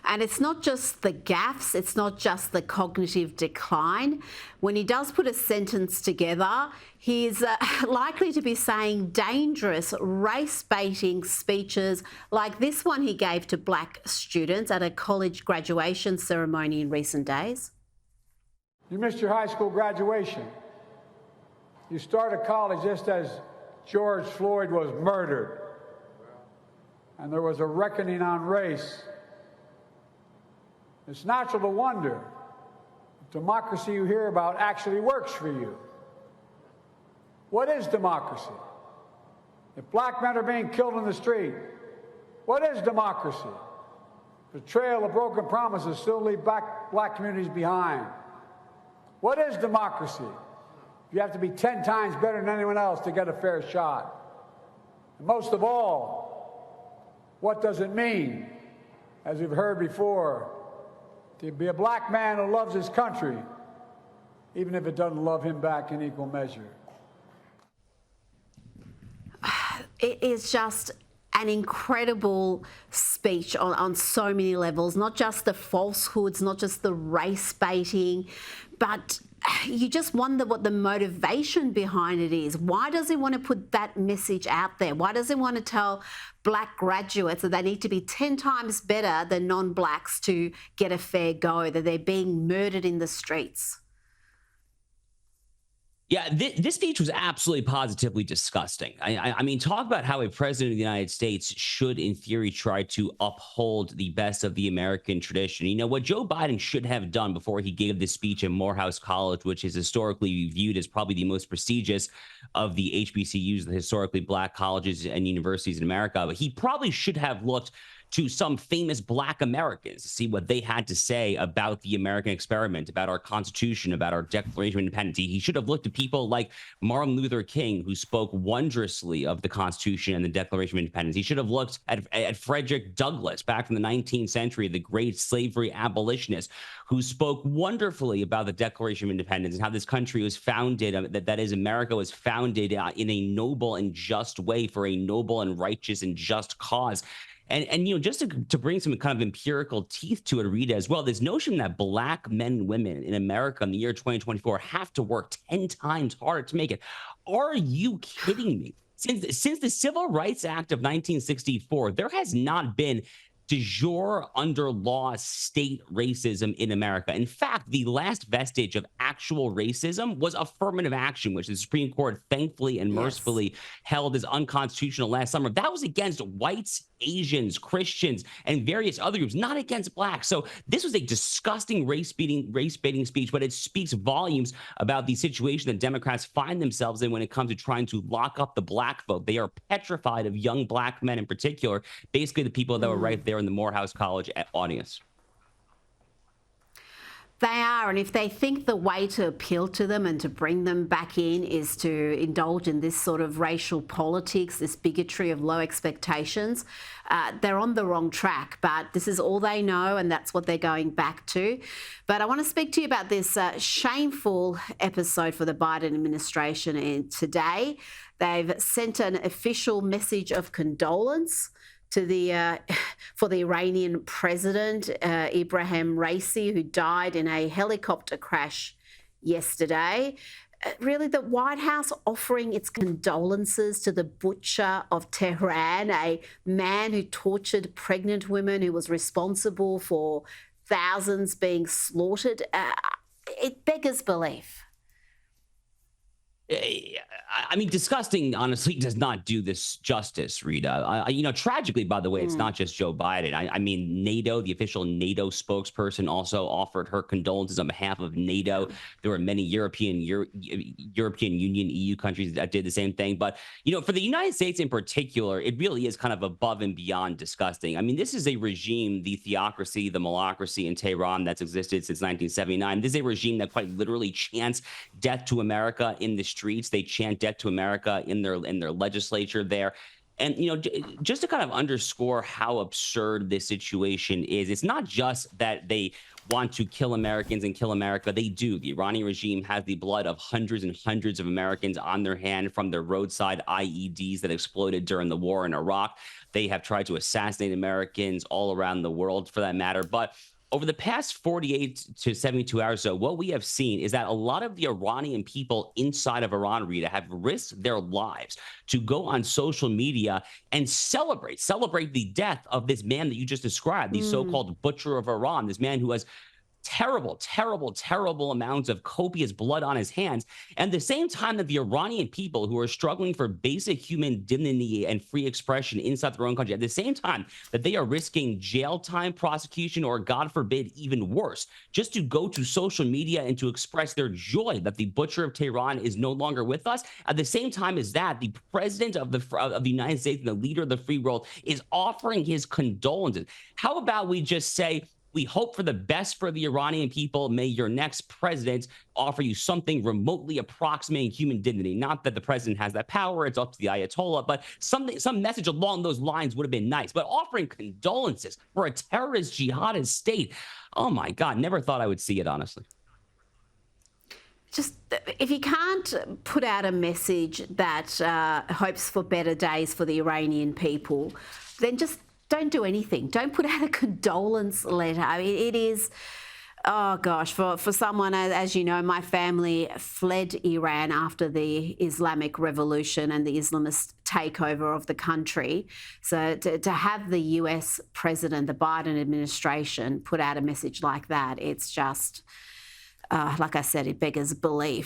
And it's not just the gaffes, it's not just the cognitive decline. When he does put a sentence together, he's likely to be saying dangerous race-baiting speeches like this one he gave to black students at a college graduation ceremony in recent days. You missed your high school graduation. You started college just as George Floyd was murdered. And there was a reckoning on race. It's natural to wonder if democracy you hear about actually works for you. What is democracy? If black men are being killed in the street, what is democracy? The trail of broken promises still leave black communities behind. What is democracy? You have to be 10 times better than anyone else to get a fair shot. And most of all, what does it mean, as we've heard before, to be a black man who loves his country, even if it doesn't love him back in equal measure? It is just an incredible speech on so many levels, not just the falsehoods, not just the race baiting, but you just wonder what the motivation behind it is. Why does he want to put that message out there? Why does he want to tell black graduates that they need to be 10 times better than non-blacks to get a fair go, that they're being murdered in the streets? Yeah, this speech was absolutely positively disgusting. I mean, talk about how a president of the United States should, in theory, try to uphold the best of the American tradition. You know, what Joe Biden should have done before he gave this speech at Morehouse College, which is historically viewed as probably the most prestigious of the HBCUs, the historically black colleges and universities in America, but he probably should have looked to some famous black Americans to see what they had to say about the American experiment, about our Constitution, about our Declaration of Independence. He should have looked to people like Martin Luther King, who spoke wondrously of the Constitution and the Declaration of Independence. He should have looked at Frederick Douglass back in the 19th century, the great slavery abolitionist, who spoke wonderfully about the Declaration of Independence and how this country was founded, that is, America was founded in a noble and just way for a noble and righteous and just cause. And you know, just to bring some kind of empirical teeth to it, Rita, as well, this notion that black men and women in America in the year 2024 have to work 10 times harder to make it. Are you kidding me? Since the Civil Rights Act of 1964, there has not been de jure under law state racism in America. In fact, the last vestige of actual racism was affirmative action, which the Supreme Court thankfully and mercifully held as unconstitutional last summer. That was against whites, Asians, Christians, and various other groups, not against blacks. So this was a disgusting race-baiting speech, but it speaks volumes about the situation that Democrats find themselves in when it comes to trying to lock up the black vote. They are petrified of young black men in particular, basically the people that were right there in the Morehouse College audience. They are, and if they think the way to appeal to them and to bring them back in is to indulge in this sort of racial politics, this bigotry of low expectations, they're on the wrong track. But this is all they know, and that's what they're going back to. But I want to speak to you about this shameful episode for the Biden administration. And today, they've sent an official message of condolence to for the Iranian president, Ibrahim Raisi, who died in a helicopter crash yesterday. Really, the White House offering its condolences to the butcher of Tehran, a man who tortured pregnant women, who was responsible for thousands being slaughtered. It beggars belief. I mean, disgusting, honestly, does not do this justice, Rita. You know, tragically, by the way, it's not just Joe Biden. I mean, NATO, the official NATO spokesperson, also offered her condolences on behalf of NATO. There were many European Union, EU countries that did the same thing. But, you know, for the United States in particular, it really is kind of above and beyond disgusting. I mean, this is a regime, the theocracy, the malocracy in Tehran that's existed since 1979. This is a regime that quite literally chants death to America in the streets. They chant death to America in their legislature there. And, just to kind of underscore how absurd this situation is, it's not just that they want to kill Americans and kill America. They do. The Iranian regime has the blood of hundreds and hundreds of Americans on their hand from their roadside IEDs that exploded during the war in Iraq. They have tried to assassinate Americans all around the world, for that matter. But over the past 48 to 72 hours, though, what we have seen is that a lot of the Iranian people inside of Iran, Rita, have risked their lives to go on social media and celebrate the death of this man that you just described, the so-called butcher of Iran, this man who has terrible amounts of copious blood on his hands. And at the same time that the Iranian people who are struggling for basic human dignity and free expression inside their own country, at the same time that they are risking jail time, prosecution, or God forbid, even worse, just to go to social media and to express their joy that the butcher of Tehran is no longer with us. At the same time as that, the president of the United States and the leader of the free world is offering his condolences. How about we just say, we hope for the best for the Iranian people. May your next president offer you something remotely approximating human dignity. Not that the president has that power, it's up to the Ayatollah, but some message along those lines would have been nice. But offering condolences for a terrorist jihadist state, oh my God, never thought I would see it, honestly. Just if you can't put out a message that hopes for better days for the Iranian people, then just don't do anything. Don't put out a condolence letter. I mean, it is, oh gosh, for someone, as you know, my family fled Iran after the Islamic Revolution and the Islamist takeover of the country. So to have the US president, the Biden administration, put out a message like that, it's just, like I said, it beggars belief.